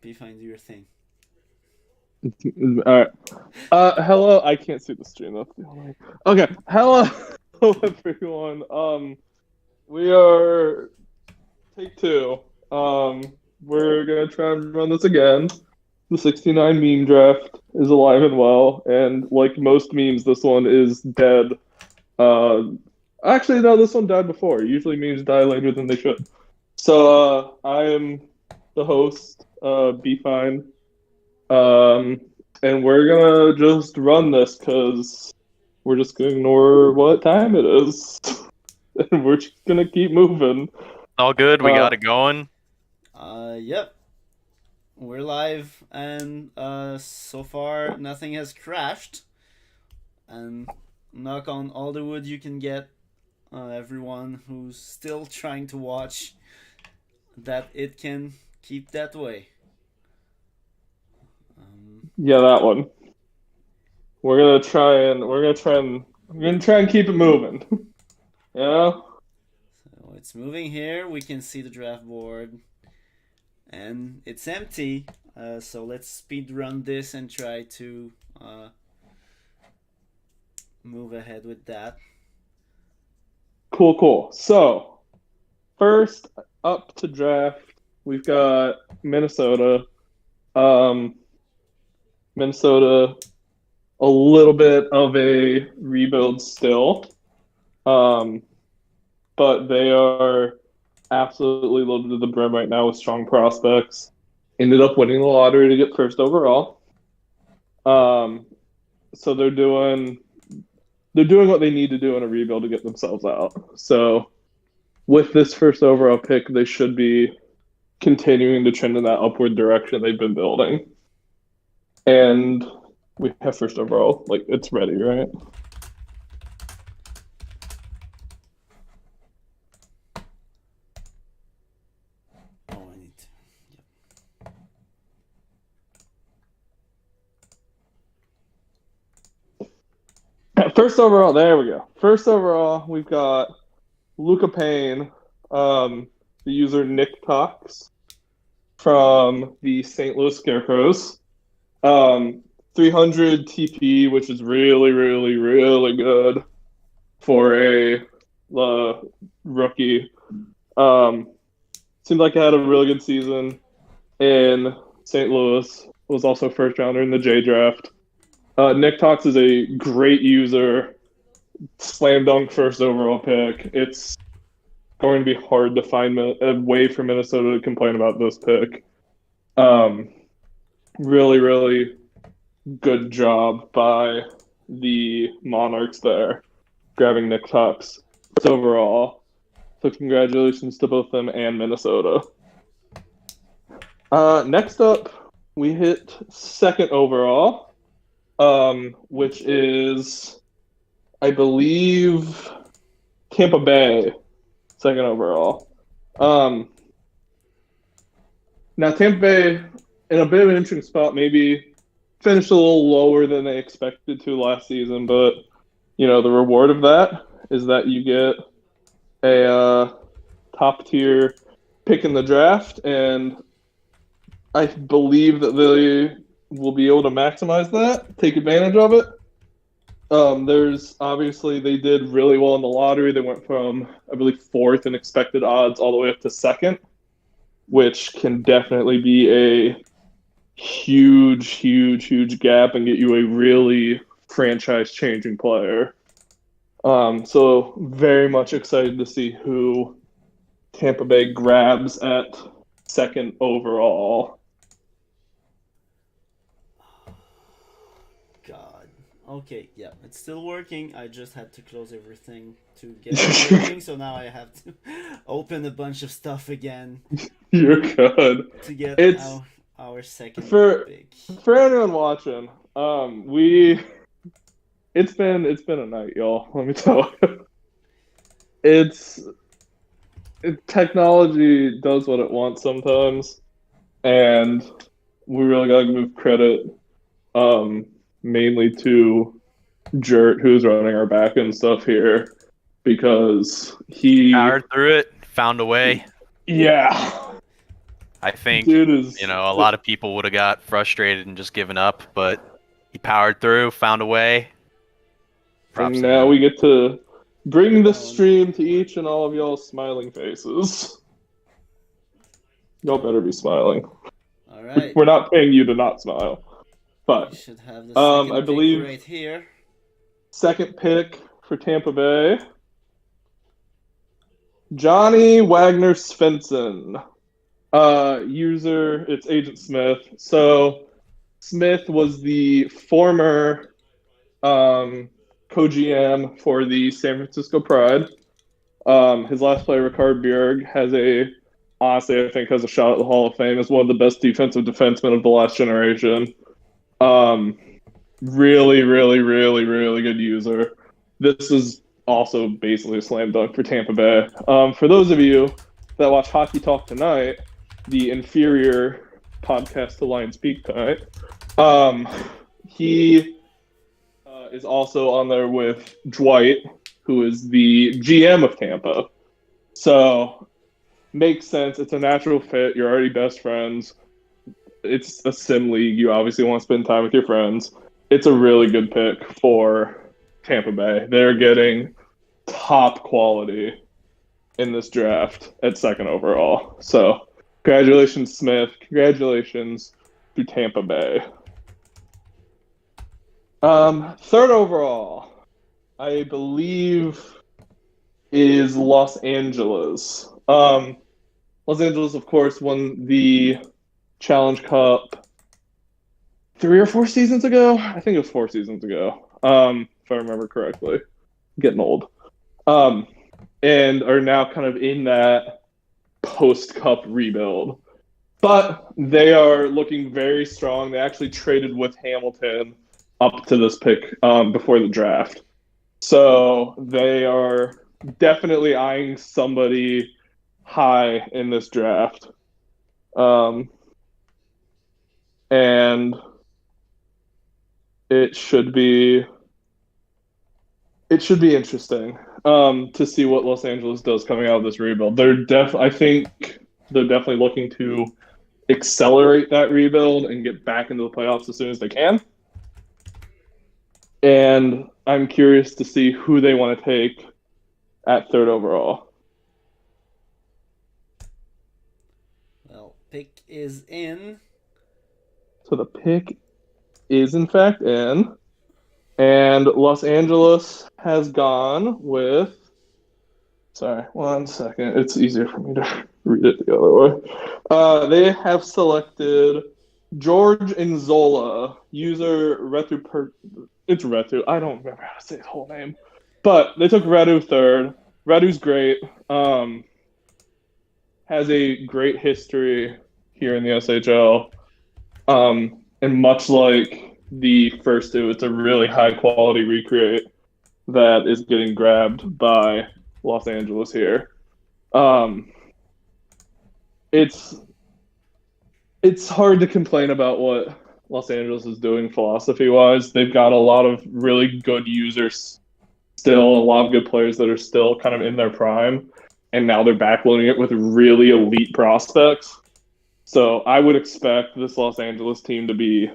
Be fine, do your thing. All right. Hello. I can't see the stream. That's the only. Okay. Hello, hello everyone. We are take two. We're gonna try and run this again. The 69 meme draft is alive and well, and like most memes, this one is dead. Uh, Actually, no, this one died before. Usually memes die later than they should. So, I am the host, Be Fine. Um, and we're gonna just run this because we're just gonna ignore what time it is, and we're just gonna keep moving. All good. We Uh, got it going. Yep. We're live, and so far nothing has crashed. And knock on all the wood you can get, everyone who's still trying to watch, that it can keep that way. yeah, that one. We're gonna try and keep it moving. Yeah. So it's moving here. We can see the draft board, and it's empty. So let's speed run this and try to move ahead with that. Cool. So, first up to draft, we've got Minnesota. Minnesota, a little bit of a rebuild still, but they are absolutely loaded to the brim right now with strong prospects. Ended up winning the lottery to get first overall. So they're doing what they need to do in a rebuild to get themselves out. So with this first overall pick, they should be continuing to trend in that upward direction they've been building. And we have first overall. Like, it's ready, right? Oh, I need to. First overall, there we go. First overall, we've got Luca Payne, the user Nick Cox from the St. Louis Scarecrows. 300 TP, which is really, really, really good for a rookie. Seemed like I had a really good season in St. Louis. Was also first rounder in the J draft. Nick Cox is a great user. Slam dunk first overall pick. It's going to be hard to find a way for Minnesota to complain about this pick. Really, really good job by the Monarchs there, grabbing Nick Cox overall. So congratulations to both them and Minnesota. Next up, we hit second overall, which is, I believe, Tampa Bay, second overall. Now Tampa Bay in a bit of an interesting spot, maybe finished a little lower than they expected to last season, but the reward of that is that you get a top tier pick in the draft, and I believe that they will be able to maximize that, take advantage of it. There's obviously they did really well in the lottery. They went from, I believe, fourth in expected odds all the way up to second, which can definitely be a huge gap and get you a really franchise-changing player. So very much excited to see who Tampa Bay grabs at second overall. God. Okay, yeah, it's still working. I just had to close everything to get it working, so now I have to open a bunch of stuff again. You're good. To get our second pick. For anyone watching, it's been a night, y'all. Let me tell you. Technology does what it wants sometimes, and we really gotta give credit, mainly to Jert, who's running our back end stuff here, because he Powered through it, found a way. Yeah. I think, Dude is. a lot of people would have got frustrated and just given up, but he powered through, found a way. Props And to now him. we get to bring the Oh, stream to each and all of y'all's smiling faces. Y'all better be smiling. all right. We're not paying you to not smile. We But should have the second I pick believe right here. second pick for Tampa Bay, Johnny Wagner Svensson. User, it's Agent Smith. So Smith was the former co-GM for the San Francisco Pride. His last player, Ricard Bjerg, honestly, I think has a shot at the Hall of Fame as one of the best defensive defensemen of the last generation. Really, really, really, really good user. This is also basically a slam dunk for Tampa Bay. For those of you that watch Hockey Talk tonight, the inferior podcast to Lions Peak tonight, he is also on there with Dwight, who is the GM of Tampa. So makes sense. It's a natural fit. You're already best friends. It's a sim league. You obviously want to spend time with your friends. It's a really good pick for Tampa Bay. They're getting top quality in this draft at second overall. So congratulations, Smith. Congratulations to Tampa Bay. Third overall, I believe, is Los Angeles. Los Angeles, of course, won the Challenge Cup 3 or 4 seasons ago. I think it was 4 seasons ago, if I remember correctly. I'm getting old. And are now kind of in that post-Cup rebuild. But they are looking very strong. They actually traded with Hamilton up to this pick before the draft. So they are definitely eyeing somebody high in this draft. And it should be interesting to see what Los Angeles does coming out of this rebuild. I think they're definitely looking to accelerate that rebuild and get back into the playoffs as soon as they can. And I'm curious to see who they want to take at third overall. Well, pick is in. So the pick is in fact in. And Los Angeles has gone with. Sorry, 1 second. It's easier for me to read it the other way. They have selected George Nzola, user Retu. It's Retu. I don't remember how to say his whole name. But they took Retu third. Retu's great. Has a great history here in the SHL. And much like the first two, it's a really high quality recreate that is getting grabbed by Los Angeles here. It's hard to complain about what Los Angeles is doing philosophy-wise. They've got a lot of really good users still, a lot of good players that are still kind of in their prime, and now they're backloading it with really elite prospects. So I would expect this Los Angeles team to be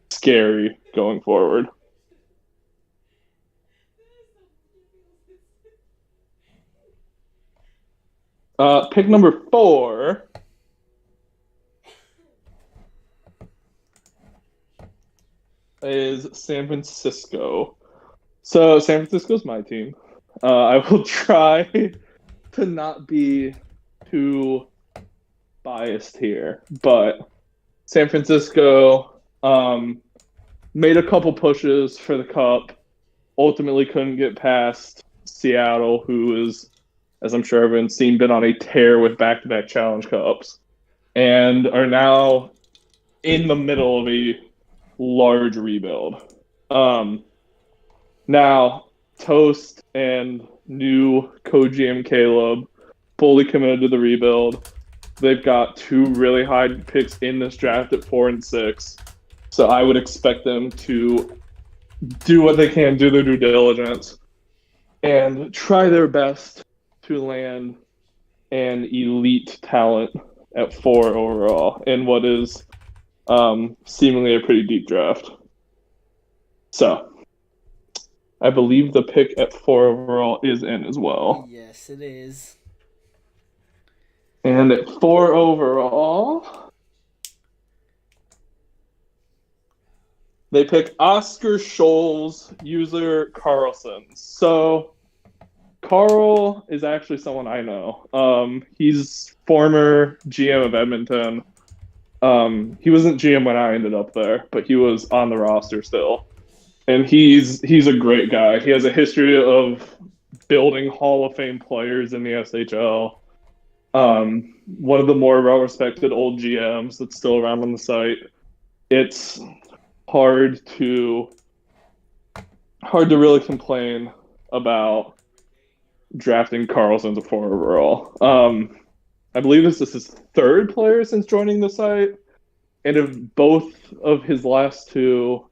scary going forward. Pick number 4 is San Francisco. So San Francisco's my team. I will try to not be too biased here, but San Francisco made a couple pushes for the Cup, ultimately couldn't get past Seattle, who is, as I'm sure everyone's seen, been on a tear with back-to-back Challenge Cups, and are now in the middle of a large rebuild. Now, Toast and new co-GM Caleb fully committed to the rebuild. They've got 2 really high picks in this draft at 4 and 6. So I would expect them to do what they can, do their due diligence, and try their best to land an elite talent at 4 overall in what is seemingly a pretty deep draft. So, I believe the pick at 4 overall is in as well. Yes, it is. And at 4 overall, they pick Oscar Scholes, user Carlson. So, Carl is actually someone I know. He's former GM of Edmonton. He wasn't GM when I ended up there, but he was on the roster still. And he's a great guy. He has a history of building Hall of Fame players in the SHL. One of the more well-respected old GMs that's still around on the site. It's hard to really complain about drafting Carlson to 4 overall. I believe this is his 3rd player since joining the site, and if both of his last 2,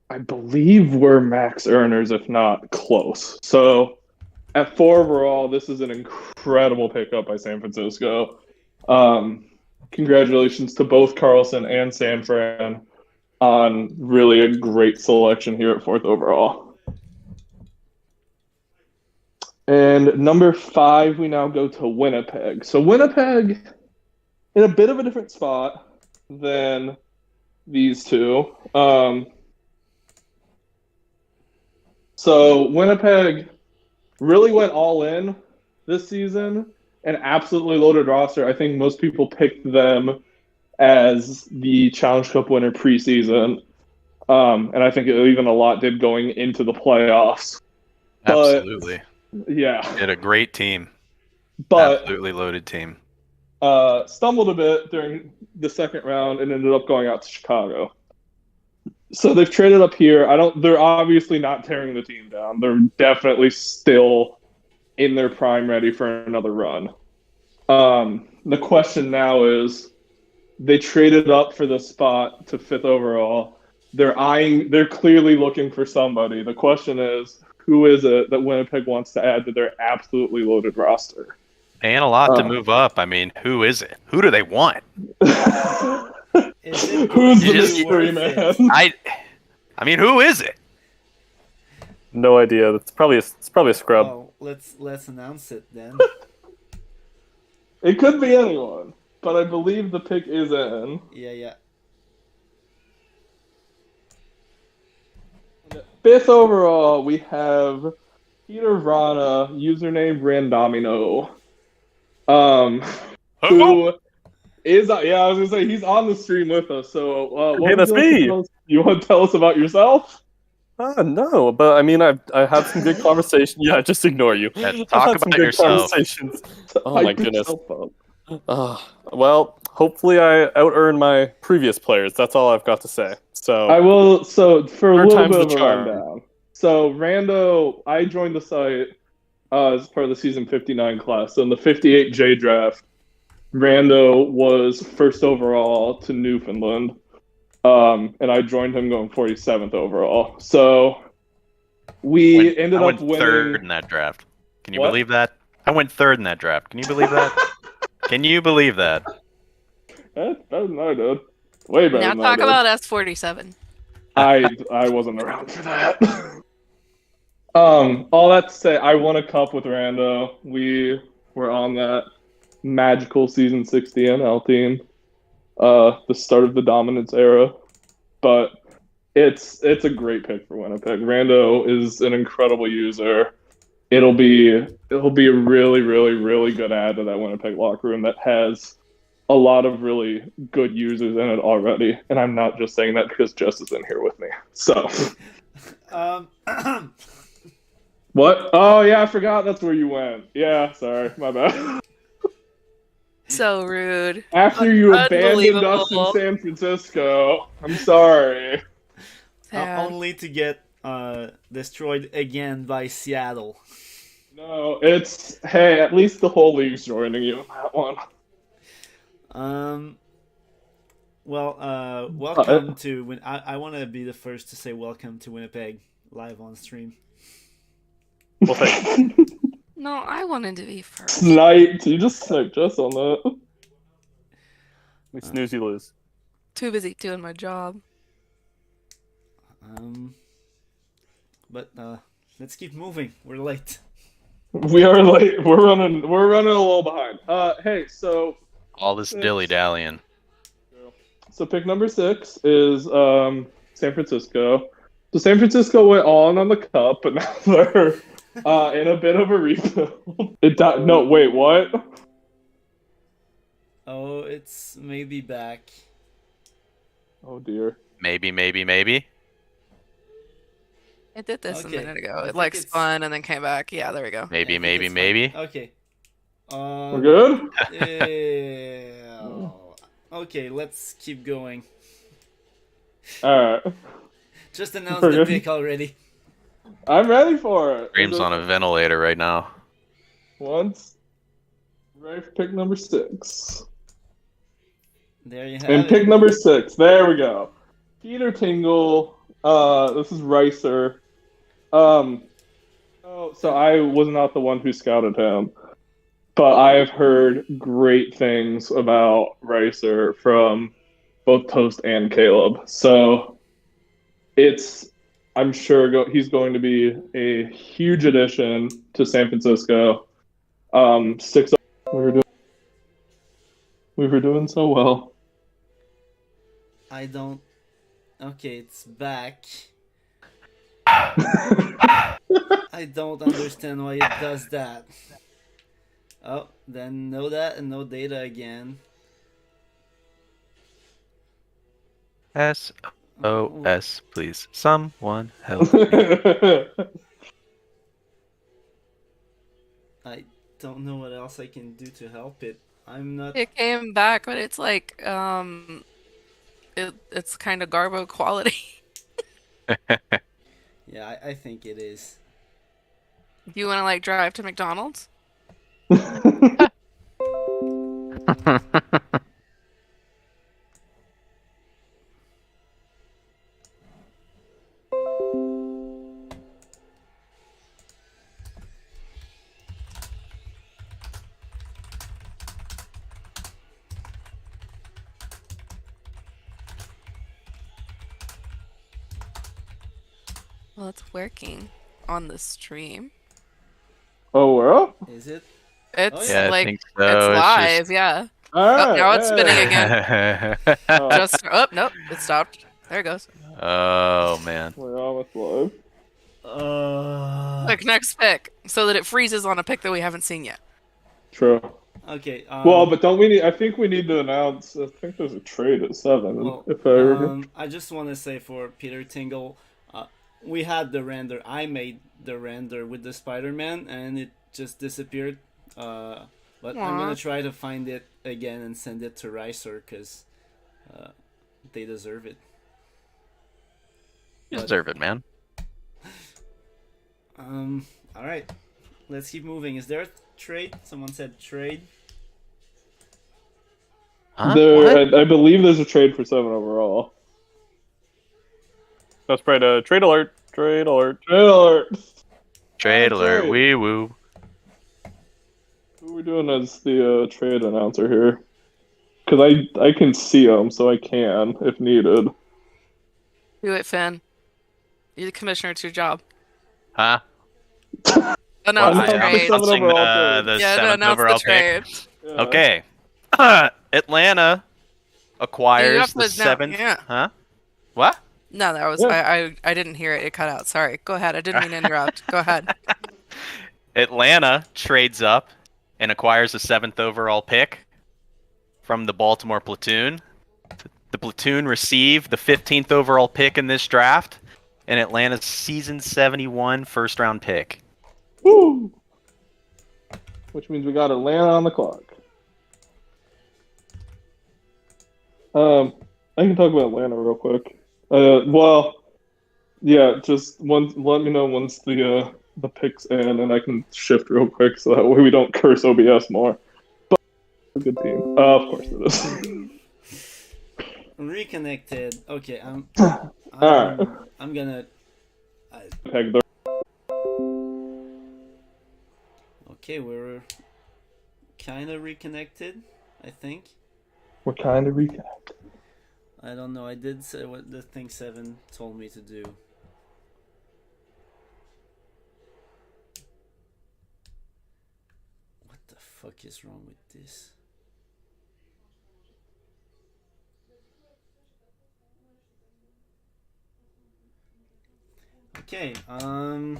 I believe, were max earners, if not close. So at 4 overall, this is an incredible pickup by San Francisco. Congratulations to both Carlson and San Fran on really a great selection here at 4th overall. And number 5, we now go to Winnipeg. So Winnipeg, in a bit of a different spot than these two. So Winnipeg really went all in this season, an absolutely loaded roster. I think most people picked them as the Challenge Cup winner preseason. And I think even a lot did going into the playoffs. Absolutely. Yeah. They had a great team. But absolutely loaded team. Stumbled a bit during the second round and ended up going out to Chicago. So they've traded up here. They're obviously not tearing the team down. They're definitely still in their prime, ready for another run. The question now is, they traded up for the spot to 5th overall. They're clearly looking for somebody. The question is, who is it that Winnipeg wants to add to their absolutely loaded roster? And a lot to move up. I mean, who is it? Who do they want? Who's the mystery man? I mean, who is it? No idea. It's probably a scrub. Oh, let's announce it then. It could be anyone, but I believe the pick is in. Yeah. 5th overall, we have Peter Vrana, username Randomino, who is, I was going to say, he's on the stream with us, so hey, that's me! You want to tell us about yourself? No, but I mean, I had some good conversations. Yeah, just ignore you. Yeah, talk about yourself. Oh my goodness. Well, hopefully I out-earned my previous players. That's all I've got to say. So I will. So for a little bit of a charm. rundown. So Rando, I joined the site as part of the season 59 class. So in the 58J draft, Rando was 1st overall to Newfoundland, and I joined him going 47th overall. So we ended up winning. 3rd in that draft. Can you believe that? I went 3rd in that draft. Can you believe that? Can you believe that? Better than I did. Way better now than talk I did. about S47. I wasn't around for that. All that to say, I won a cup with Rando. We were on that magical season 60 NL team. The start of the dominance era. But it's a great pick for Winnipeg. Rando is an incredible user. It'll be a really, really, really good add to that Winnipeg locker room that has a lot of really good users in it already. And I'm not just saying that because Jess is in here with me. So what? Oh yeah, I forgot that's where you went. Yeah, sorry, my bad. So rude. After you abandoned us in San Francisco. I'm sorry. Only to get destroyed again by Seattle. No, hey, at least the whole league's joining you on that one. Welcome to I want to be the first to say welcome to Winnipeg live on stream. Well, thanks. No, I wanted to be first. Snipe, you just sniped Jess on that. We snooze, you lose. Too busy doing my job. But let's keep moving. We're late. We are late. We're running a little behind. Hey, so All this dilly dallying. pick number 6 is San Francisco. So San Francisco went all in on the cup, but now they're in a bit of a rebuild. No, wait, what? Oh, it's maybe back. Oh dear. Maybe. It did this Okay, a minute ago. I It think like it's- spun and then came back. Yeah, there we go. Maybe. I think it's fine. Okay. We're good? Yeah. Okay, let's keep going. Alright. Just announced We're the good. pick already. I'm ready for it. Dream's on a ventilator right now. Once. Ready for pick number 6. There you have And it. pick number 6. There we go. Peter Tingle. This is Ricer. So I was not the one who scouted him, but I have heard great things about Ricer from both Toast and Caleb. So I'm sure he's going to be a huge addition to San Francisco. 6. We were doing so well. I don't. Okay, it's back. I don't understand why it does that. Oh, then no that and no data again. SOS, please. Someone help. I don't know what else I can do to help it. I'm not. It came back, but it's like it's kind of garbo quality. Yeah, I think it is. Do you want to like drive to McDonald's? Well, it's working on the stream. Oh, we're up? Is it? It's yeah, I like think it's so. live, yeah. All right. now it's spinning hey. again. Oh, Just nope, it stopped. There it goes. Oh man. we're almost live. Like next pick, so that it freezes on a pick that we haven't seen yet. True. Okay. Well, but don't we need? I think we need to announce. I think there's a trade at 7. Well, if I remember. I just want to say for Peter Tingle, we had the render. I made the render with the Spider-Man, and it just disappeared. But I'm gonna try to find it again and send it to Ricer because they deserve it. You deserve it, man. All right. Let's keep moving. Is there a trade? Someone said trade. Huh? There, I believe there's a trade for 7 overall. That's right. Trade alert. Trade alert. Trade alert. Trade alert. trade. Wee woo. Who are we doing as the trade announcer here? Because I can see them, so I can if needed. Do it, Finn. You're the commissioner. It's your job. Huh? Announce Well, the I- trade. Seven Announcing overall the Yeah, to 7th announce overall the pick. trade. Yeah. Okay. Atlanta You acquires have the to- no, 7th. yeah. Huh? What? No, that was Yeah. I didn't hear it. It cut out. Sorry. Go ahead. I didn't mean to interrupt. Go ahead. Atlanta trades up and acquires the 7th overall pick from the Baltimore Platoon. The Platoon receive the 15th overall pick in this draft and Atlanta's season 71 first round pick. Woo! Which means we got Atlanta on the clock. I can talk about Atlanta real quick. Well, yeah, just let me know once the pick's in, and I can shift real quick so that way we don't curse OBS more. But a good team. Of course it is. Reconnected. Okay, I'm Alright. I'm gonna. Peg the- Okay, we're kind of reconnected, I think. We're kind of recapped. I don't know. I did say what the thing 7 told me to do. What the fuck is wrong with this? Okay, I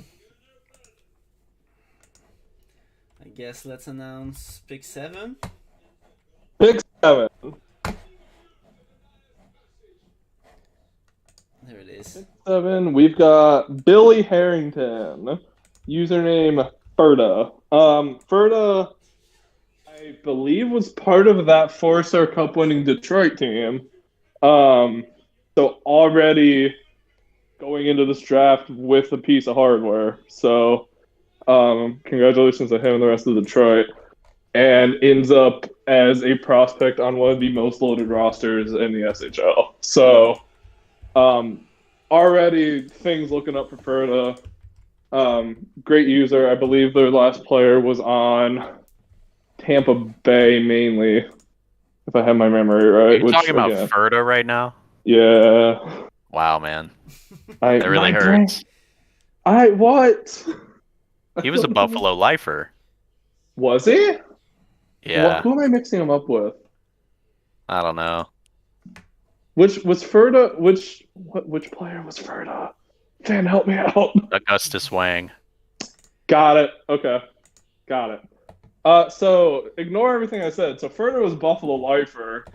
guess let's announce pick 7. Pick 7. There it is. Pick 7. We've got Billy Harrington, username Ferda. Ferda, I believe, was part of that 4-star Cup winning Detroit team. So already going into this draft with a piece of hardware. So, congratulations to him and the rest of Detroit. And ends up as a prospect on one of the most loaded rosters in the SHL. So, already things looking up for Ferda. Great user. I believe their last player was on Tampa Bay mainly, if I have my memory right. Are you talking about Ferda right now? Yeah. Wow, man. That really hurts. What? He was a Buffalo lifer. Was he? Yeah. Who am I mixing him up with? I don't know. Which was Ferda? Which player was Ferda? Fan, help me out. Augustus Wang. Got it. Okay. Got it. So ignore everything I said. So Ferda was Buffalo lifer,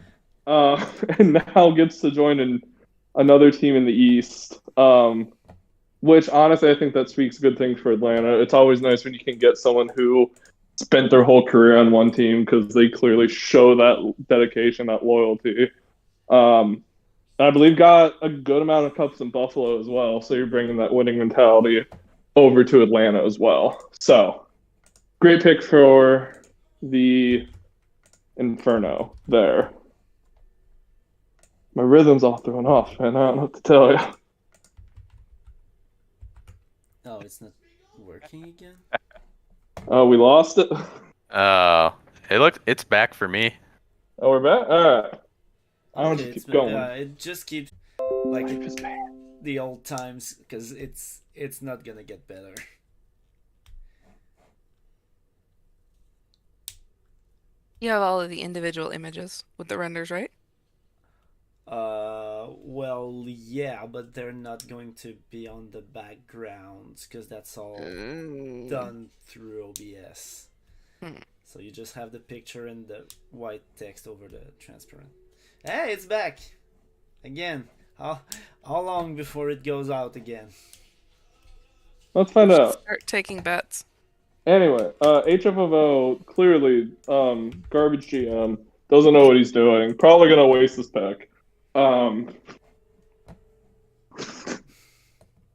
and now gets to join another team in the East. Which honestly, I think that speaks good things for Atlanta. It's always nice when you can get someone who spent their whole career on one team because they clearly show that dedication, that loyalty. I believe got a good amount of cups in Buffalo as well. So you're bringing that winning mentality over to Atlanta as well. So great pick for the Inferno there. My rhythm's all thrown off, man. I don't know what to tell you. Oh, it's not working again? Oh, we lost it? It's back for me. Oh, we're back? Alright. I want Okay, to keep going. it just keeps like the old times because it's not gonna get better. You have all of the individual images with the renders, right? Well, yeah, but they're not going to be on the backgrounds because that's all done through OBS. So you just have the picture and the white text over the transparent. Hey, it's back again. How long before it goes out again? Let's find out. Start taking bets. Anyway, HFFO clearly garbage GM, doesn't know what he's doing. Probably gonna waste this pick.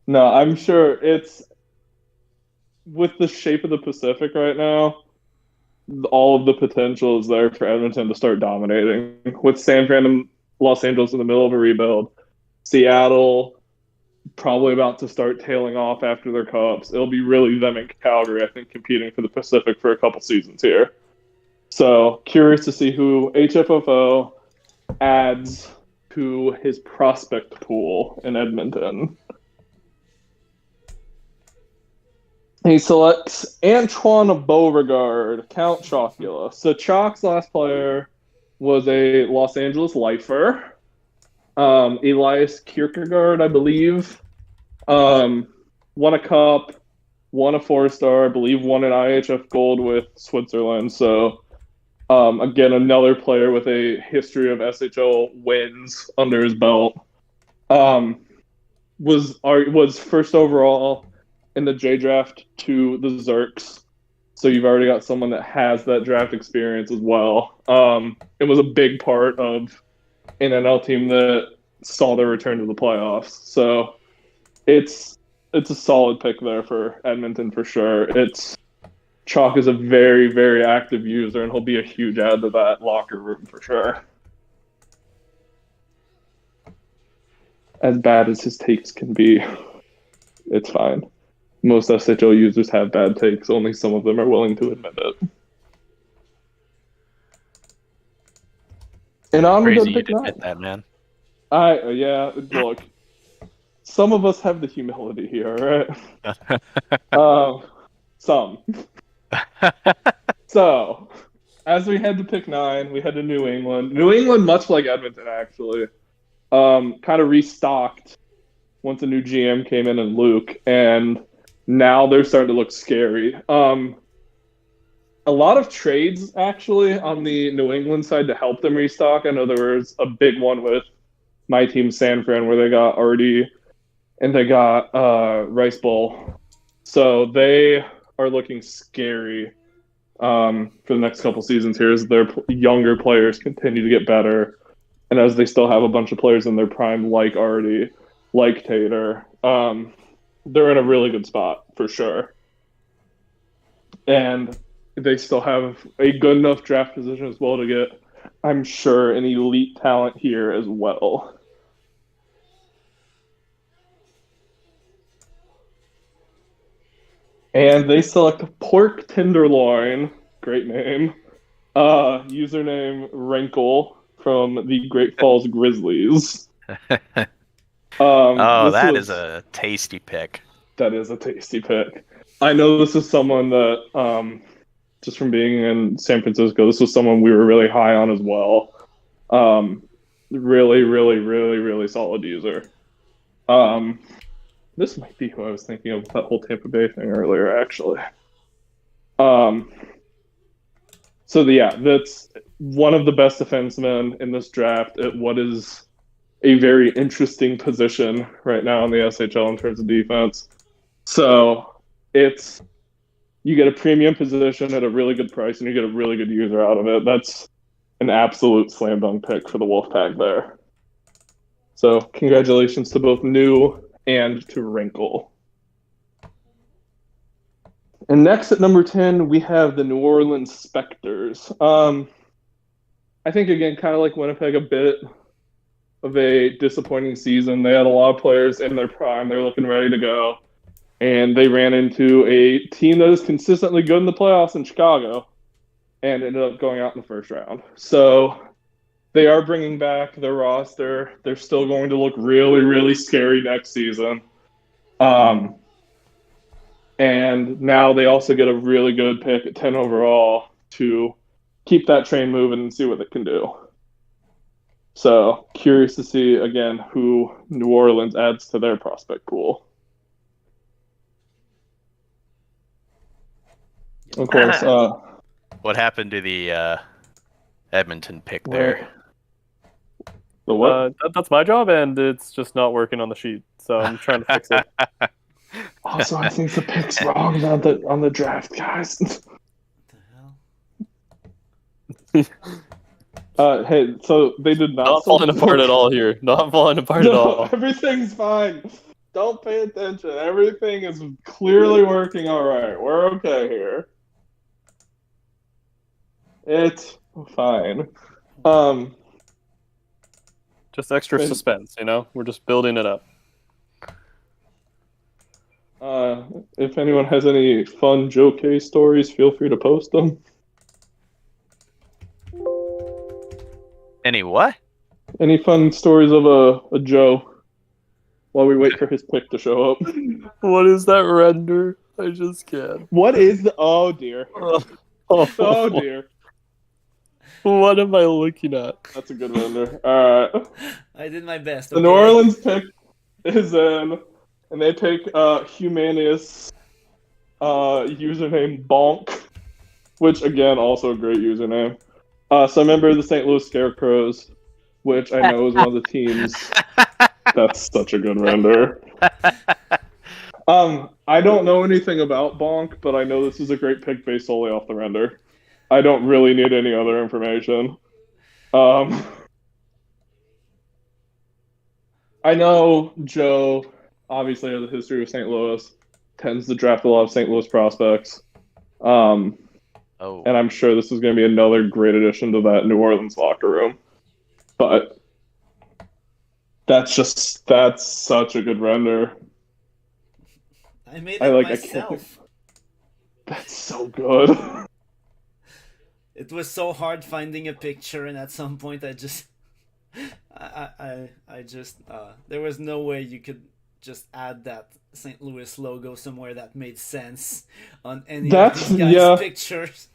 No, I'm sure it's with the shape of the Pacific right now. All of the potential is there for Edmonton to start dominating. With San Fran and Los Angeles in the middle of a rebuild, Seattle probably about to start tailing off after their cups. It'll be really them and Calgary, I think, competing for the Pacific for a couple seasons here. So curious to see who HFFO adds to his prospect pool in Edmonton. He selects Antoine Beauregard, Count Chocula. So Chalk's last player was a Los Angeles lifer. Elias Kierkegaard, I believe, won a cup, won a 4-star, I believe won an IHF gold with Switzerland. So again, another player with a history of SHL wins under his belt. Was first overall in the J draft to the Zerks. So you've already got someone that has that draft experience as well. It was a big part of an NL team that saw their return to the playoffs. So it's a solid pick there for Edmonton for sure. Chalk is a very, very active user, and he'll be a huge add to that locker room for sure. As bad as his takes can be, it's fine. Most SHL users have bad takes. Only some of them are willing to admit it. And on we go Crazy to you pick didn't 9. hit that, man. Yeah, look. Some of us have the humility here, right? Some. So, as we head to pick 9, we head to New England. New England, much like Edmonton, actually, kind of restocked once a new GM came in and Luke, and now they're starting to look scary. A lot of trades, actually, on the New England side to help them restock. I know there was a big one with my team, San Fran, where they got Artie and they got Rice Bowl. So they are looking scary for the next couple seasons here as their younger players continue to get better. And as they still have a bunch of players in their prime, like Artie, like Tater, they're in a really good spot for sure. And they still have a good enough draft position as well to get, I'm sure, an elite talent here as well. And they select Pork Tenderloin, great name, username Rankle from the Great Falls Grizzlies. That is a tasty pick. That is a tasty pick. I know this is someone that, just from being in San Francisco, this was someone we were really high on as well. Really, really, really, really solid user. This might be who I was thinking of that whole Tampa Bay thing earlier, actually. That's one of the best defensemen in this draft at what is a very interesting position right now in the SHL in terms of defense. So you get a premium position at a really good price and you get a really good user out of it. That's an absolute slam dunk pick for the Wolfpack there. So congratulations to both New and to Wrinkle. And next at number 10, we have the New Orleans Spectres. I think, again, kind of like Winnipeg, a bit of a disappointing season. They had a lot of players in their prime. They're looking ready to go. And they ran into a team that is consistently good in the playoffs in Chicago and ended up going out in the first round. So they are bringing back their roster. They're still going to look really, really scary next season. And now they also get a really good pick at 10 overall to keep that train moving and see what it can do. So curious to see, again, who New Orleans adds to their prospect pool. Of course. What happened to the Edmonton pick there? The what? That's my job, and it's just not working on the sheet. So I'm trying to fix it. Also, I think the pick's wrong on the draft, guys. What the hell? Hey, so they did Not falling apart at all here. Not falling apart at all. Everything's fine. Don't pay attention. Everything is clearly working all right. We're okay here. It's fine. Just extra suspense, you know? We're just building it up. If anyone has any fun Joe K stories, feel free to post them. Any what? Any fun stories of a Joe while we wait for his pick to show up? What is that render? I just can't. What is the... Oh, dear. Oh, dear. What am I looking at? That's a good render. All right. I did my best. The New Orleans pick is in, and they pick Humanius username Bonk, which, again, also a great username. So a member of the St. Louis Scarecrows, which I know is one of the teams. That's such a good render. I don't know anything about Bonk, but I know this is a great pick based solely off the render. I don't really need any other information. I know Joe obviously has a history with St. Louis, tends to draft a lot of St. Louis prospects. And I'm sure this is going to be another great addition to that New Orleans locker room. But that's such a good render. I made it myself. That's so good. it was so hard finding a picture, and at some point I just there was no way you could just add that St. Louis logo somewhere that made sense on any of these guys' pictures.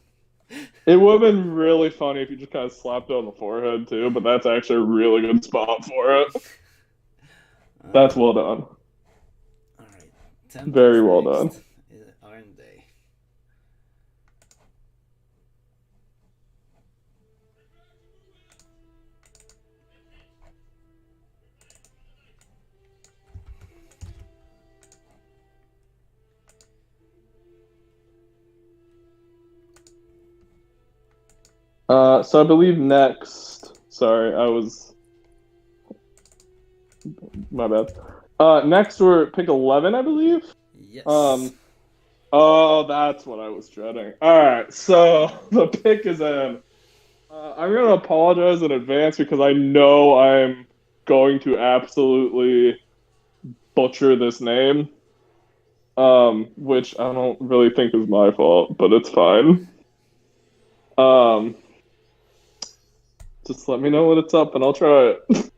It would have been really funny if you just kind of slapped it on the forehead too, but that's actually a really good spot for it. That's well done. All right. Very well done. Aren't they? So I believe next. Sorry, my bad. Next we're pick 11, I believe. Yes. Oh, that's what I was dreading. All right, so the pick is in. I'm gonna apologize in advance because I know I'm going to absolutely butcher this name. Which I don't really think is my fault, but it's fine. Just let me know when it's up and I'll try it.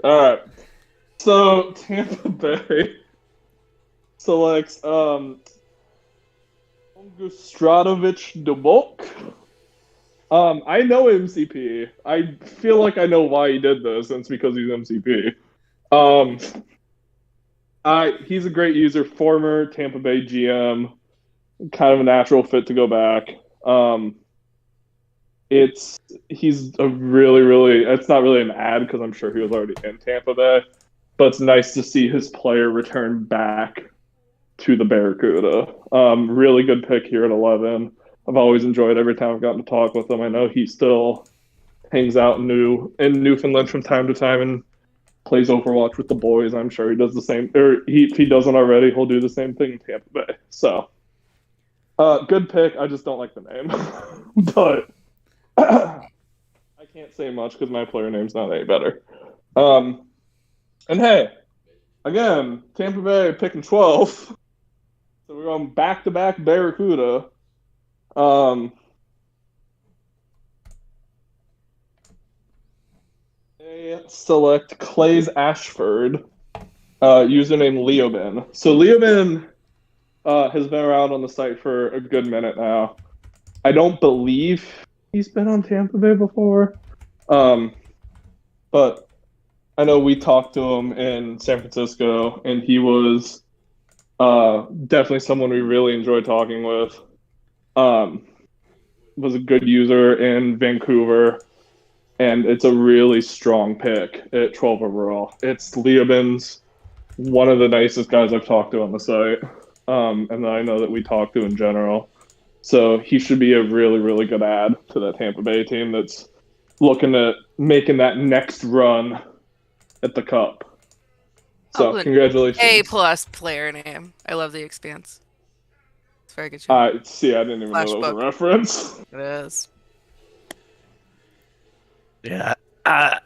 All right. So Tampa Bay selects Gustratovich Dubok. I know MCP. I feel like I know why he did this, and it's because he's MCP. He's a great user, former Tampa Bay GM, kind of a natural fit to go back. He's a really, it's not really an ad because I'm sure he was already in Tampa Bay, but it's nice to see his player return back to the Barracuda. Really good pick here at 11. I've always enjoyed every time I've gotten to talk with him. I know he still hangs out in Newfoundland from time to time and plays Overwatch with the boys. I'm sure he does the same, or if he doesn't already, he'll do the same thing in Tampa Bay. So, good pick. I just don't like the name, but I can't say much because my player name's not any better. And hey, again, Tampa Bay picking 12. So we're going back-to-back Barracuda. They select Clay's Ashford, username Leobin. So Leobin has been around on the site for a good minute now. I don't believe he's been on Tampa Bay before, but I know we talked to him in San Francisco, and he was definitely someone we really enjoyed talking with. Was a good user in Vancouver, and it's a really strong pick at 12 overall. It's Leobin's one of the nicest guys I've talked to on the site, and I know that we talked to in general. So he should be a really, really good add to that Tampa Bay team that's looking at making that next run at the Cup. So congratulations. A+ player name. I love the Expanse. It's very good show. See, I didn't even know that was a reference. It is. Yeah, I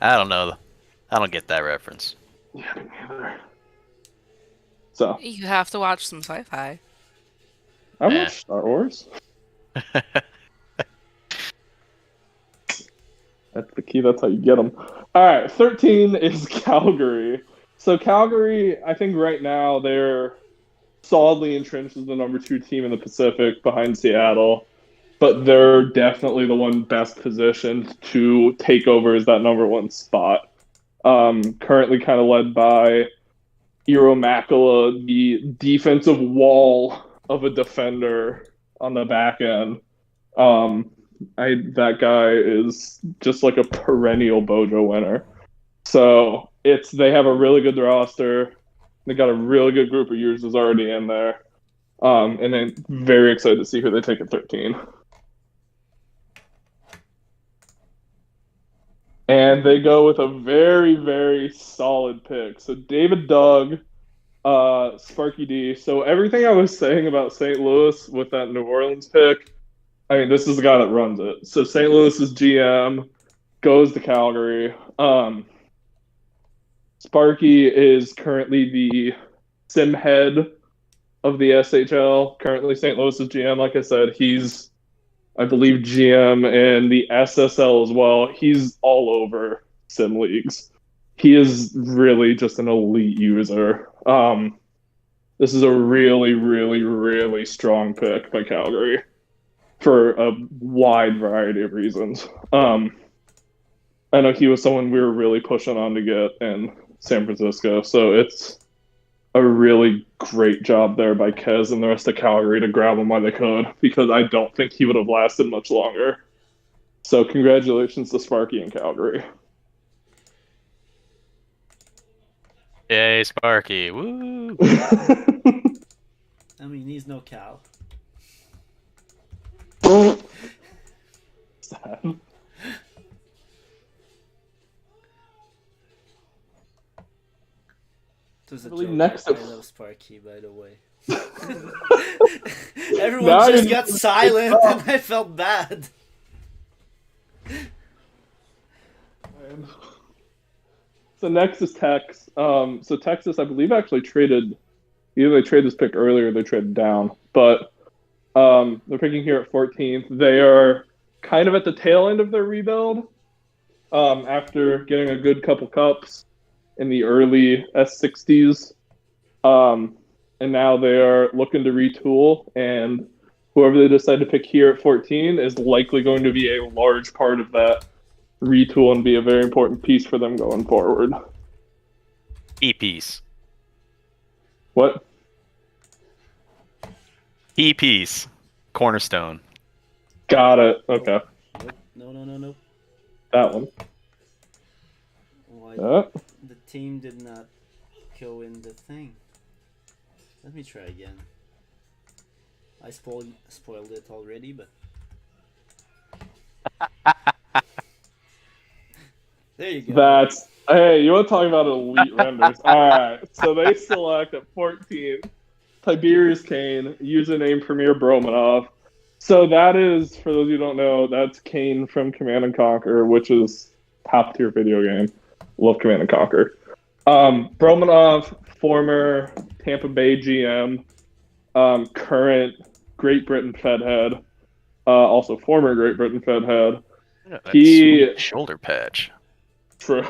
don't know. I don't get that reference. Yeah, me neither. So you have to watch some sci-fi. I watched Star Wars. That's the key. That's how you get them. All right, 13 is Calgary. So Calgary, I think right now they're solidly entrenched as the number 2 team in the Pacific behind Seattle, but they're definitely the one best positioned to take over as that number 1 spot. Currently kind of led by Eero Makala, the defensive wall of a defender on the back end. That guy is just like a perennial Bojo winner. So they have a really good roster. They got a really good group of users already in there. And I'm very excited to see who they take at 13. And they go with a very, very solid pick. So David Doug, Sparky D. So everything I was saying about St. Louis with that New Orleans pick, I mean, this is the guy that runs it. So St. Louis's GM goes to Calgary. Sparky is currently the sim head of the SHL. Currently St. Louis's GM, like I said, he's I believe GM in the SSL as well. He's all over sim leagues. He is really just an elite user. This is a really, really, really strong pick by Calgary for a wide variety of reasons. I know he was someone we were really pushing on to get in San Francisco, so it's a really great job there by Kez and the rest of Calgary to grab him while they could, because I don't think he would have lasted much longer. So congratulations to Sparky and Calgary. Yay, Sparky. Woo! I mean, he's no Cal. Sad. It was a Really joke. next I to- love Sparky, by the way. Everyone just got silent and I felt bad. So next is Tex. So Texas, I believe, actually traded. Either they traded this pick earlier, or they traded down. But they're picking here at 14th. They are kind of at the tail end of their rebuild. After getting a good couple cups in the early S60s, and now they are looking to retool. And whoever they decide to pick here at 14 is likely going to be a large part of that retool and be a very important piece for them going forward. E-piece. What? E-piece. Cornerstone. Got it. Okay. No. That one. Why Uh, the team did not go in the thing? Let me try again. I spoiled it already, but there you go. that's hey, you want to talk about elite renders? All right, so they select at 14 Tiberius Kane, username Premier Bromanov. So that is, for those who don't know, that's Kane from Command and Conquer, which is top tier video game. Love Command and Conquer. Bromanov, former Tampa Bay GM, current Great Britain Fed head, also former Great Britain Fed head. Yeah, that He- sweet shoulder patch. True.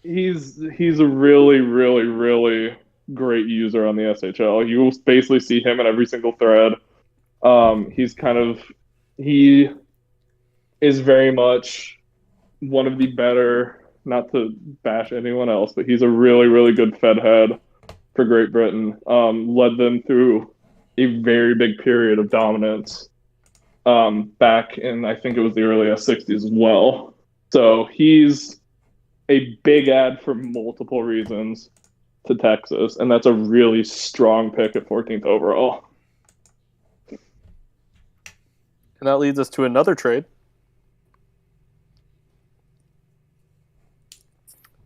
He's a really, really, really great user on the SHL. You will basically see him in every single thread. He is very much one of the better, not to bash anyone else, but he's a really, really good Fed head for Great Britain. Led them through a very big period of dominance back in, I think it was the early S60s as well. So he's a big ad for multiple reasons to Texas, and that's a really strong pick at 14th overall. And that leads us to another trade.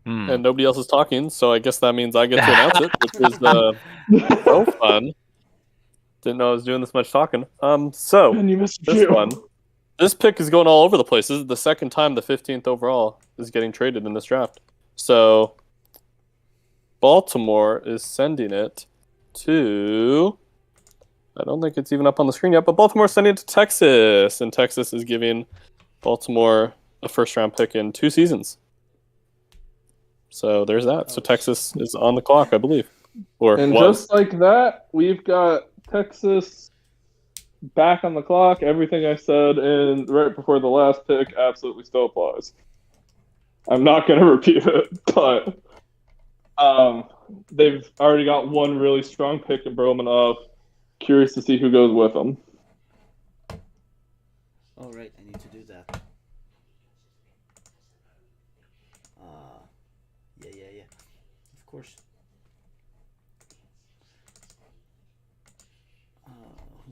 And nobody else is talking, so I guess that means I get to announce it, which is so fun. Didn't know I was doing this much talking. So And you missed this one, this pick is going all over the place. This is the second time the 15th overall is getting traded in this draft. So Baltimore is sending it to, I don't think it's even up on the screen yet, but Baltimore's sending it to Texas, and Texas is giving Baltimore a first-round pick in 2 seasons. So there's that. So Texas is on the clock, I believe. And just like that, we've got Texas back on the clock. Everything I said in right before the last pick absolutely still applies. I'm not going to repeat it, but they've already got one really strong pick in Bromanov. Curious to see who goes with them. All right, I need to do that. Yeah. Of course.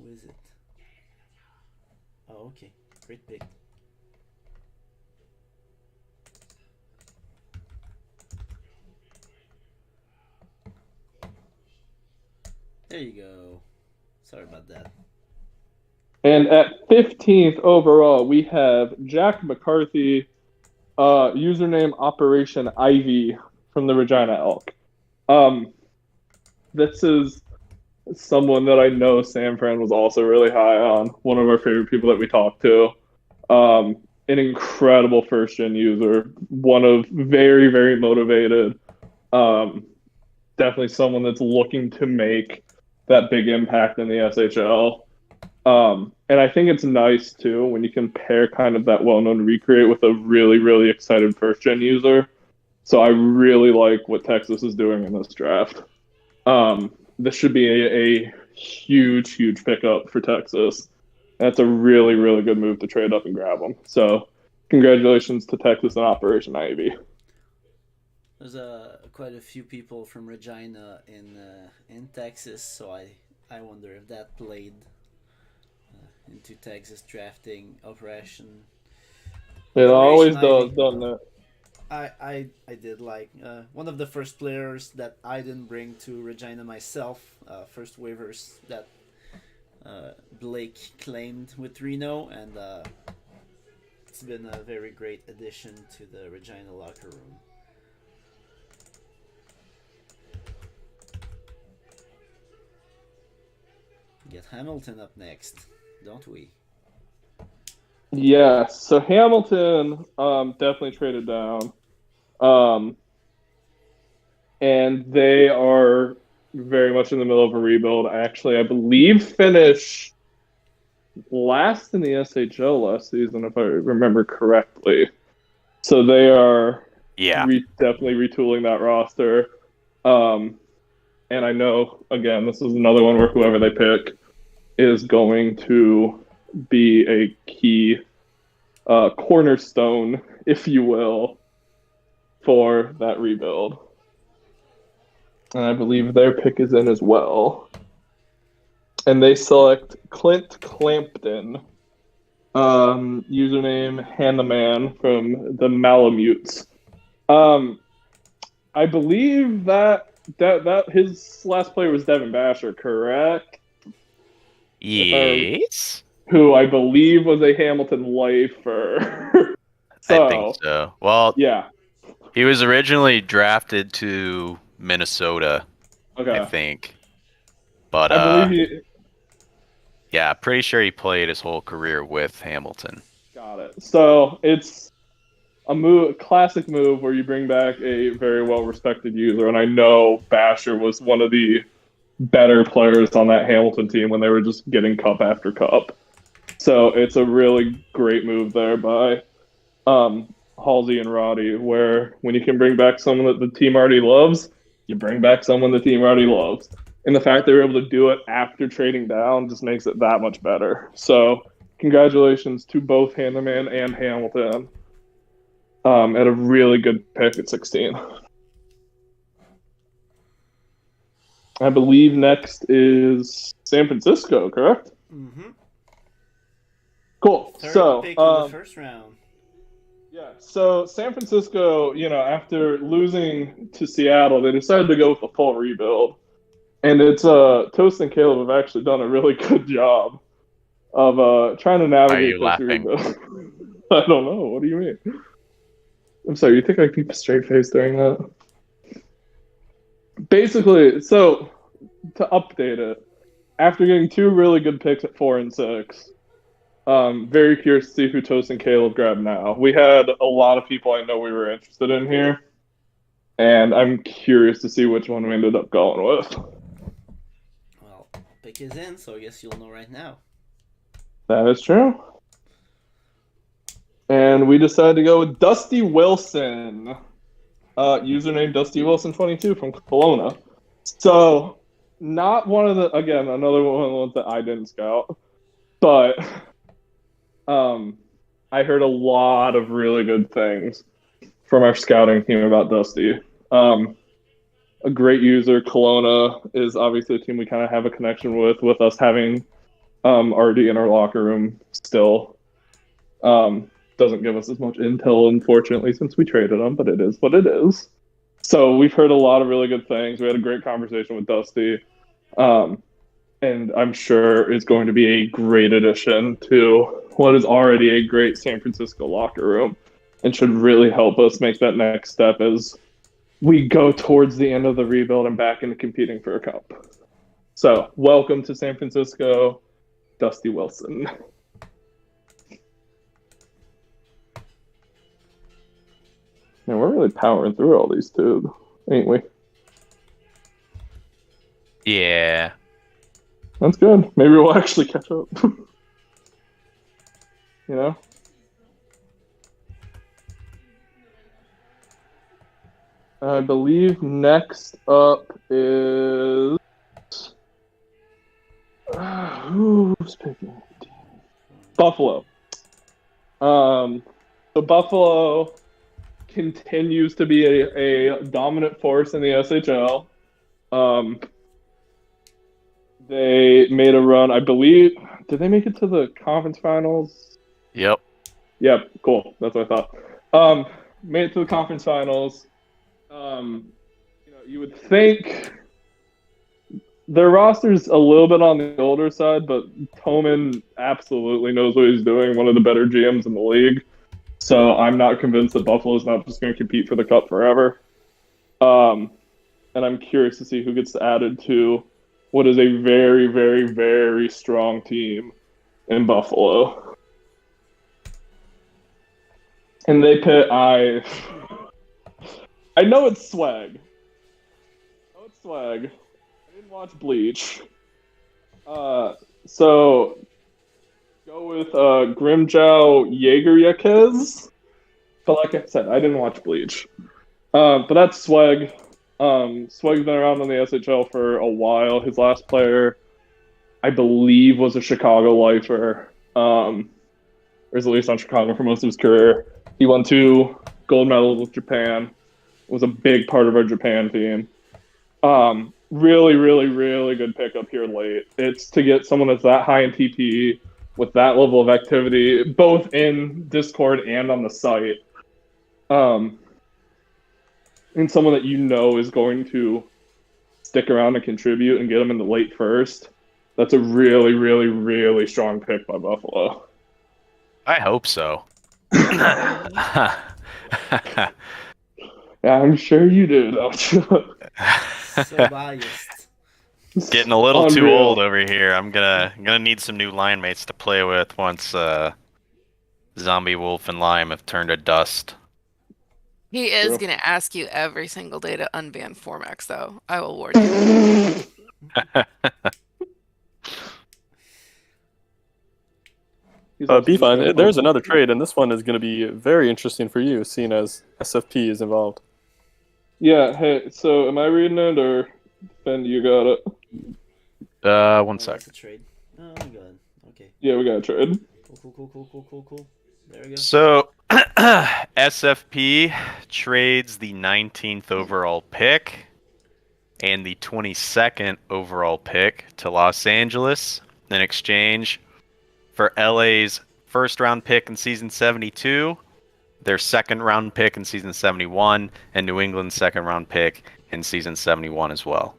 Who is it? Oh, okay. Great pick. There you go. Sorry about that. And at 15th overall, we have Jack McCarthy, username Operation Ivy from the Regina Elk. This is someone that I know San Fran was also really high on. One of our favorite people that we talked to. An incredible first gen user. One of very, very motivated. Definitely someone that's looking to make that big impact in the SHL. And I think it's nice too when you can pair kind of that well-known recreate with a really, really excited first-gen user. So I really like what Texas is doing in this draft. This should be a huge, huge pickup for Texas. That's a really, really good move to trade up and grab them. So congratulations to Texas and Operation Ivy. There's quite a few people from Regina in Texas, so I wonder if that played into Texas drafting operation. It always Ivy. does, doesn't it? I did like one of the first players that I didn't bring to Regina myself. First waivers that Blake claimed with Reno, and it's been a very great addition to the Regina locker room. Get Hamilton up next, don't we? Yeah, so Hamilton definitely traded down. And they are very much in the middle of a rebuild. Actually, I believe finished last in the SHL last season, if I remember correctly. So they are definitely retooling that roster. And I know, again, this is another one where whoever they pick is going to be a key cornerstone, if you will, for that rebuild. And I believe their pick is in as well. And they select Clint Clampton, username Handaman from the Malamutes. I believe that his last player was Devin Basher, correct? Yes. Who I believe was a Hamilton lifer. I think so. Well, yeah. He was originally drafted to Minnesota, Okay. I think. But I believe yeah, pretty sure he played his whole career with Hamilton. Got it. So it's a classic move where you bring back a very well-respected user, and I know Basher was one of the better players on that Hamilton team when they were just getting cup after cup. So it's a really great move there by Halsey and Roddy, where when you can bring back someone that the team already loves, you bring back someone the team already loves. And the fact they were able to do it after trading down just makes it that much better. So congratulations to both Handaman and Hamilton at a really good pick at 16. I believe next is San Francisco, correct? Mm-hmm. Cool. Third pick in the first round. Yeah, so San Francisco, after losing to Seattle, they decided to go with a full rebuild. And it's Toast and Caleb have actually done a really good job of trying to navigate this rebuild. I don't know. What do you mean? I'm sorry, you think I keep a straight face during that? Basically, so to update it, after getting two really good picks at 4 and 6, very curious to see who Toast and Caleb grab now. We had a lot of people I know we were interested in here, and I'm curious to see which one we ended up going with. Well, pick is in, so I guess you'll know right now. That is true. And we decided to go with Dusty Wilson. Username Dusty Wilson 22 from Kelowna. So, not one of the, again, another one of the ones that I didn't scout, but I heard a lot of really good things from our scouting team about Dusty. A great user. Kelowna is obviously a team we kind of have a connection with us having RD in our locker room still. Doesn't give us as much intel, unfortunately, since we traded him, but it is what it is. So we've heard a lot of really good things. We had a great conversation with Dusty, and I'm sure is going to be a great addition to what is already a great San Francisco locker room and should really help us make that next step as we go towards the end of the rebuild and back into competing for a cup. So, welcome to San Francisco, Dusty Wilson. Man, we're really powering through all these too, ain't we? Yeah. That's good. Maybe we'll actually catch up. You know? I believe next up is who's picking? Buffalo. So Buffalo continues to be a dominant force in the SHL. They made a run, I believe. Did they make it to the conference finals? Yep. Yep, cool. That's what I thought. Made it to the conference finals. You would think their roster's a little bit on the older side, but Toman absolutely knows what he's doing. One of the better GMs in the league. So I'm not convinced that Buffalo's not just going to compete for the cup forever. And I'm curious to see who gets added to what is a very, very, very strong team in Buffalo. And they pit I know it's swag. I didn't watch Bleach. So go with Grimjow Jaeger-Yakez. But like I said, I didn't watch Bleach. But that's Swag. Swag's been around in the SHL for a while. His last player, I believe, was a Chicago lifer. Or is at least on Chicago for most of his career. He won 2 gold medals with Japan. Was a big part of our Japan team. Really, really, really good pickup here late. It's to get someone that's that high in TPE with that level of activity, both in Discord and on the site. And someone that you know is going to stick around and contribute and get them in the late first. That's a really, really, really strong pick by Buffalo. I hope so. Yeah, I'm sure you do, though. So biased. Getting a little too Unreal. old over here. I'm gonna need some new line mates to play with once Zombie Wolf and Lime have turned to dust. He is True. going to ask you every single day to unban Formax, though. I will warn you. Be fine. There's another trade, and this one is going to be very interesting for you, seeing as SFP is involved. Yeah, hey, so am I reading it, or Ben, you got it? One sec. That's a trade. Oh, good. Okay. Yeah, we got a trade. Cool. There we go. So, SFP trades the 19th overall pick and the 22nd overall pick to Los Angeles in exchange for LA's first round pick in season 72, their second round pick in season 71, and New England's second round pick in season 71 as well.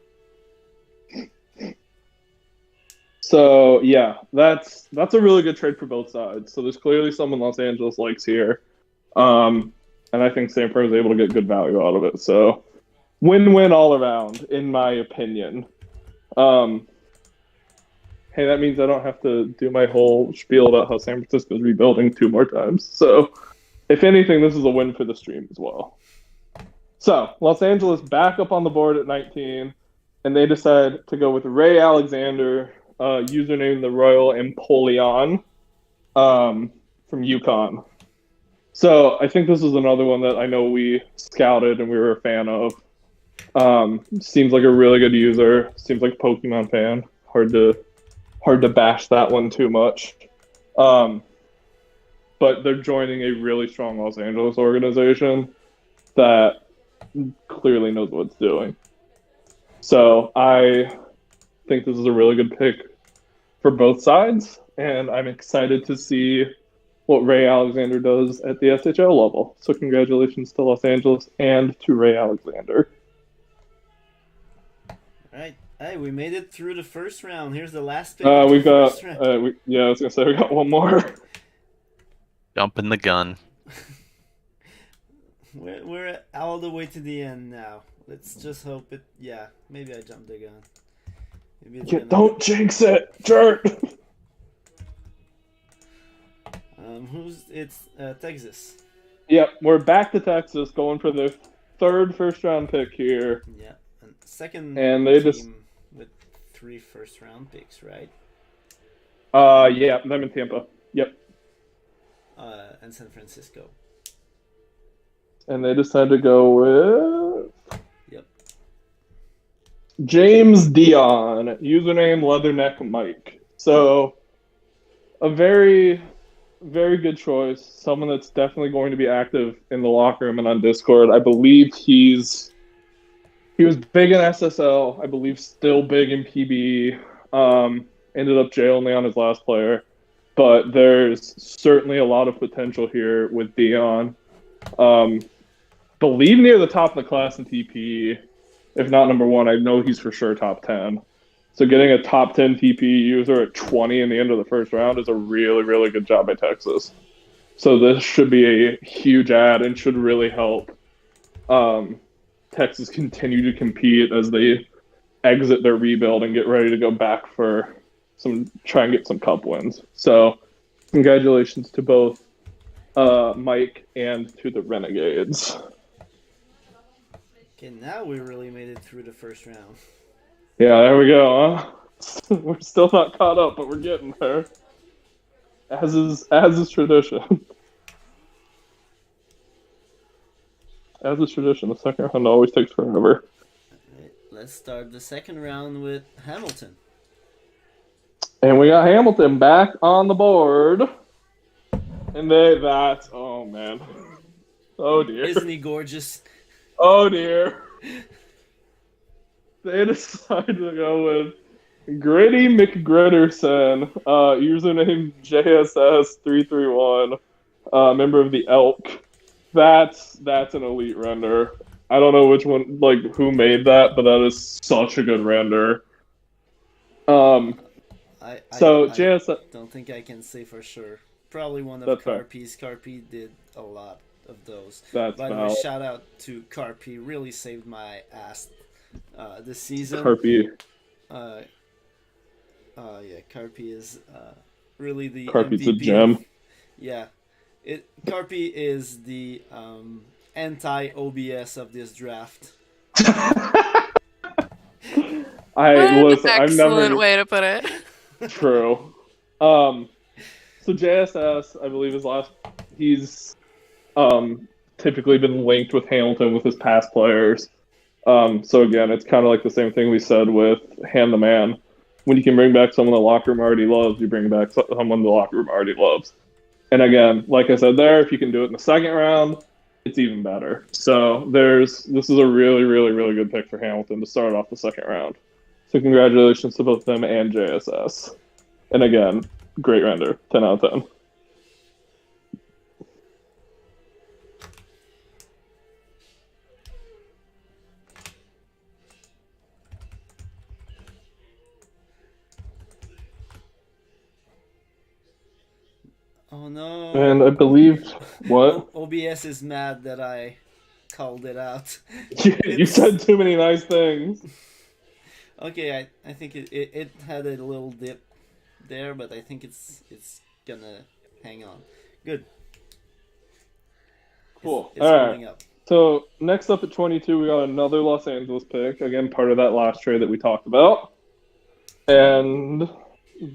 So yeah, that's a really good trade for both sides. So there's clearly someone Los Angeles likes here, and I think San Fran is able to get good value out of it. So win-win all around, in my opinion. Hey, that means I don't have to do my whole spiel about how San Francisco is rebuilding 2 more times. So if anything, this is a win for the stream as well. So Los Angeles back up on the board at 19, and they decide to go with Ray Alexander, username the Royal Empoleon, from UConn. So I think this is another one that I know we scouted and we were a fan of. Seems like a really good user. Seems like a Pokemon fan. Hard to bash that one too much. But they're joining a really strong Los Angeles organization that clearly knows what it's doing. So I think this is a really good pick for both sides, and I'm excited to see what Ray Alexander does at the SHL level. So congratulations to Los Angeles and to Ray Alexander. Alright. Hey, we made it through the first round. Here's the last pick. We've got, first round. I was gonna say we got one more. Dumping the gun. We're all the way to the end now. Let's just hope it. Yeah, maybe I jumped the gun. Maybe it's Yeah, gonna don't jinx it, jerk. Who's it's Texas. Yep, we're back to Texas, going for their third first-round pick here. Yeah, and second And they team just- with 3 first-round picks, right? Yeah, them in Tampa. Yep. And San Francisco. And they decided to go with Yep. James Dion, username Leatherneck Mike. So, a very, very good choice. Someone that's definitely going to be active in the locker room and on Discord. I believe he was big in SSL. I believe still big in PB. Ended up J only on his last player. But there's certainly a lot of potential here with Dion. Believe near the top of the class in TP. If not number 1, I know he's for sure top 10. So getting a top 10 TP user at 20 in the end of the first round is a really, really good job by Texas. So this should be a huge add and should really help Texas continue to compete as they exit their rebuild and get ready to go back for try and get some cup wins. So congratulations to both Mike and to the Renegades. Okay, now we really made it through the first round. Yeah, there we go, huh? We're still not caught up, but we're getting there. As is tradition. As is tradition, the second round always takes forever. Alright, let's start the second round with Hamilton. And we got Hamilton back on the board. And oh man. Oh dear. Isn't he gorgeous? Oh dear. They decided to go with Gritty McGritterson, username JSS331, member of the Elk. That's an elite render. I don't know which one, like who made that, but that is such a good render. I JSS. don't think I can say for sure. Probably one of That's fair. Carpy's. Carpy did a lot of those. That's By the way, valid. shout out to Carpy. Really saved my ass this season. Carpy. Yeah, Carpy is really the Carpy's a MVP. gem. Yeah, Carpy is the anti-OBS of this draft. Excellent way to put it. True. So JSS, I believe, he's typically been linked with Hamilton with his past players. So again, it's kind of like the same thing we said with Hand the Man. When you can bring back someone the locker room already loves, you bring back someone the locker room already loves. And again, like I said there, if you can do it in the second round, it's even better. So this is a really, really, really good pick for Hamilton to start off the second round. So congratulations to both them and JSS. And again, great render, 10 out of 10. Oh no! And I believe what? OBS is mad that I called it out. You said too many nice things. Okay, I think it had a little dip there, but I think it's gonna hang on. Good. Cool. It's All right. holding up. So next up at 22, we got another Los Angeles pick. Again, part of that last trade that we talked about. And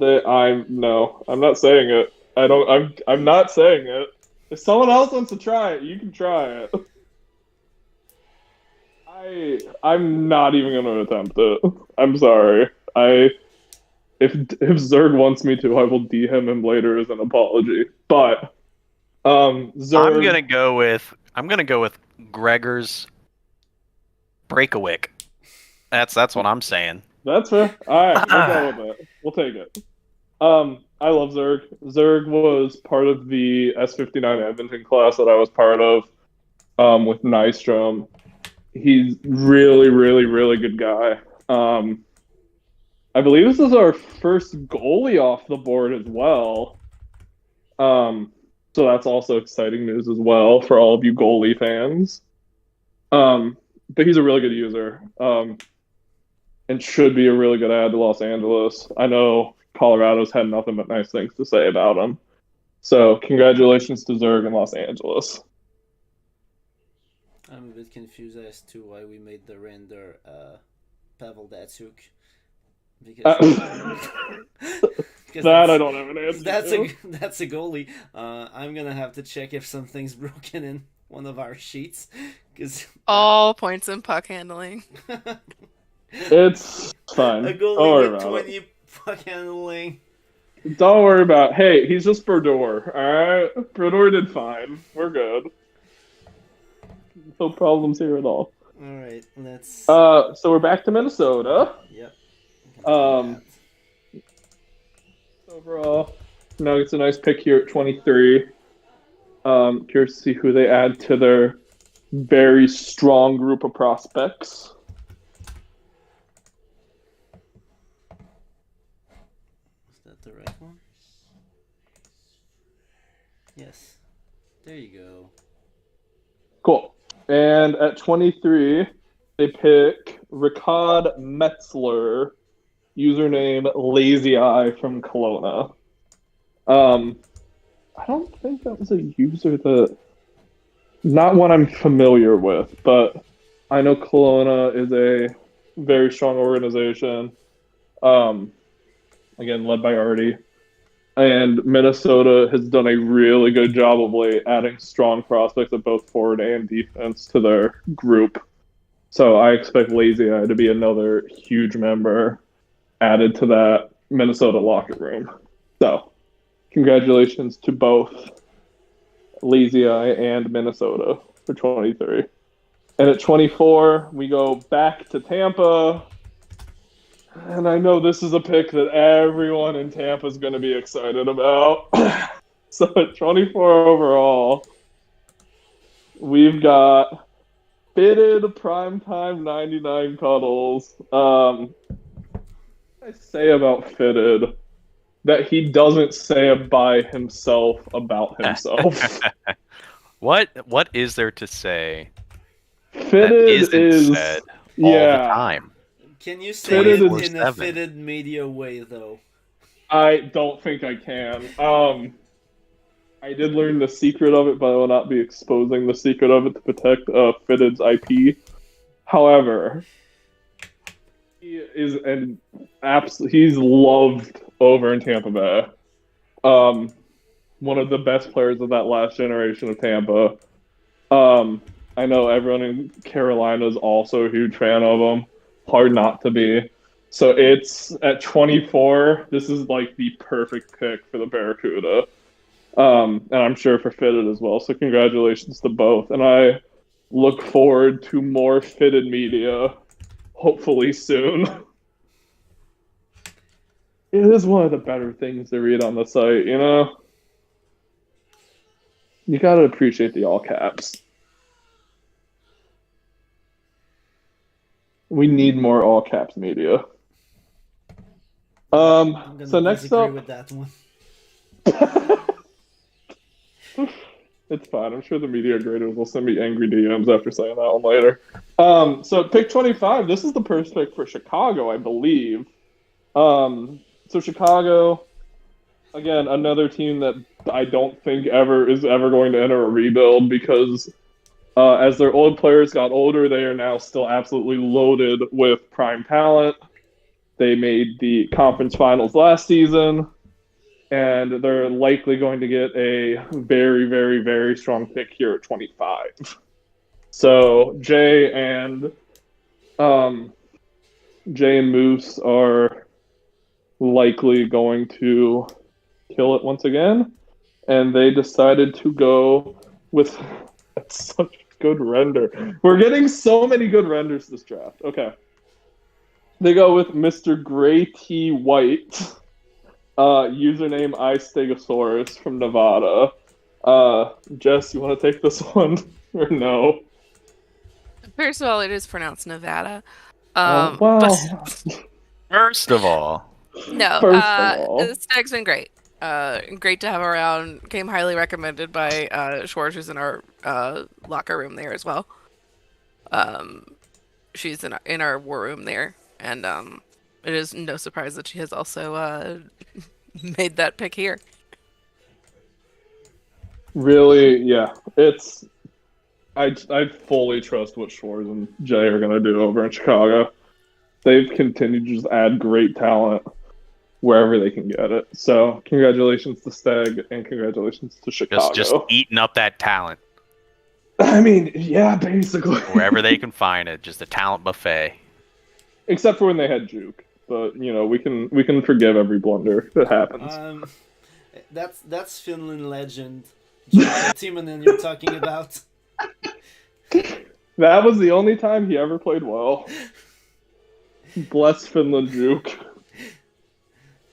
I'm not saying it. I'm not saying it. If someone else wants to try it, you can try it. I'm not even going to attempt it. I'm sorry. If Zerg wants me to, I will DM him later as an apology. But Zerg, I'm gonna go with Gregor's Breakawick. That's what I'm saying. That's fair. All right, we'll go with it. We'll take it. I love Zerg. Zerg was part of the S69 Edmonton class that I was part of with Nystrom. He's really, really, really good guy. I believe this is our first goalie off the board as well. So that's also exciting news as well for all of you goalie fans. But he's a really good user. and should be a really good add to Los Angeles. I know Colorado's had nothing but nice things to say about him. So congratulations to Zerg in Los Angeles. I'm a bit confused as to why we made the render Pavel Datsuk. Because that I don't have an answer that's a goalie. I'm gonna have to check if something's broken in one of our sheets. Cause All points in puck handling. it's fine. A Don't goalie worry with about 20 puck handling. Don't worry about it. Hey, he's just Brodeur, alright? Brodeur did fine. We're good. No problems here at all. Alright, let's... So we're back to Minnesota. Yep. Overall, Nuggets a nice pick here at 23. Curious to see who they add to their very strong group of prospects. Is that the right one? Yes. There you go. Cool. And at 23, they pick Ricard Metzler, username Lazy Eye from Kelowna. I don't think that was a user that... Not one I'm familiar with, but I know Kelowna is a very strong organization. Again, led by Artie. And Minnesota has done a really good job of late adding strong prospects at both forward and defense to their group. So I expect Lazy Eye to be another huge member added to that Minnesota locker room. So congratulations to both Lazy Eye and Minnesota for 23. And at 24, we go back to Tampa. And I know this is a pick that everyone in Tampa is going to be excited about. So at 24 overall, we've got fitted primetime 99 cuddles. What I say about fitted that he doesn't say it by himself about himself. What is there to say? Fitted is said all the time. Can you say it Fitted in a fitted media way, though? I don't think I can. I did learn the secret of it, but I will not be exposing the secret of it to protect Fitted's IP. However, he is he's loved over in Tampa Bay. One of the best players of that last generation of Tampa. I know everyone in Carolina is also a huge fan of him. Hard not to be. So it's at 24. This is like the perfect pick for the Barracuda. And I'm sure for Fitted as well. So congratulations to both. And I look forward to more Fitted media, hopefully soon. It is one of the better things to read on the site, you know? You gotta appreciate the all caps. We need more all caps media. So next up, with that one. It's fine. I'm sure the media graders will send me angry DMs after saying that one later. So pick 25. This is the first pick for Chicago, I believe. So Chicago, again, another team that I don't think is ever going to enter a rebuild because as their old players got older, they are now still absolutely loaded with prime talent. They made the conference finals last season, and they're likely going to get a very, very, very strong pick here at 25. So Jay and Moose are likely going to kill it once again, and they decided to go with such a good render. We're getting so many good renders this draft. Okay. They go with Mr. Gray T. White, username iStegosaurus from Nevada. Jess, you want to take this one or no? First of all, it is pronounced Nevada. Wow. First of all, No, First of all. Steg's been great. Great to have around. Came highly recommended by Schwartz, who's in our locker room there as well. She's in our war room there. and it is no surprise that she has also made that pick here. Really, yeah. I fully trust what Schwartz and Jay are going to do over in Chicago. They've continued to just add great talent wherever they can get it. So congratulations to Steg and congratulations to Chicago. Just eating up that talent I mean, yeah, basically. wherever they can find it. Just a talent buffet. Except for when they had Juke. But, you know, we can forgive every blunder that happens. That's Finland legend. Timonen you're talking about. That was the only time he ever played well. Bless Finland Juke.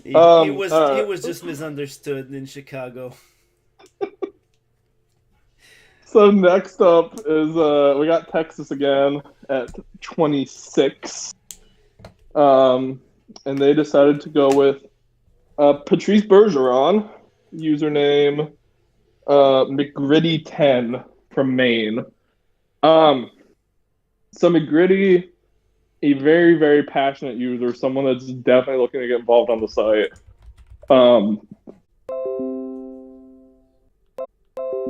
He was just misunderstood in Chicago. So next up is we got Texas again at 26. And they decided to go with Patrice Bergeron, username McGritty10 from Maine. So McGritty, a very, very passionate user, someone that's definitely looking to get involved on the site.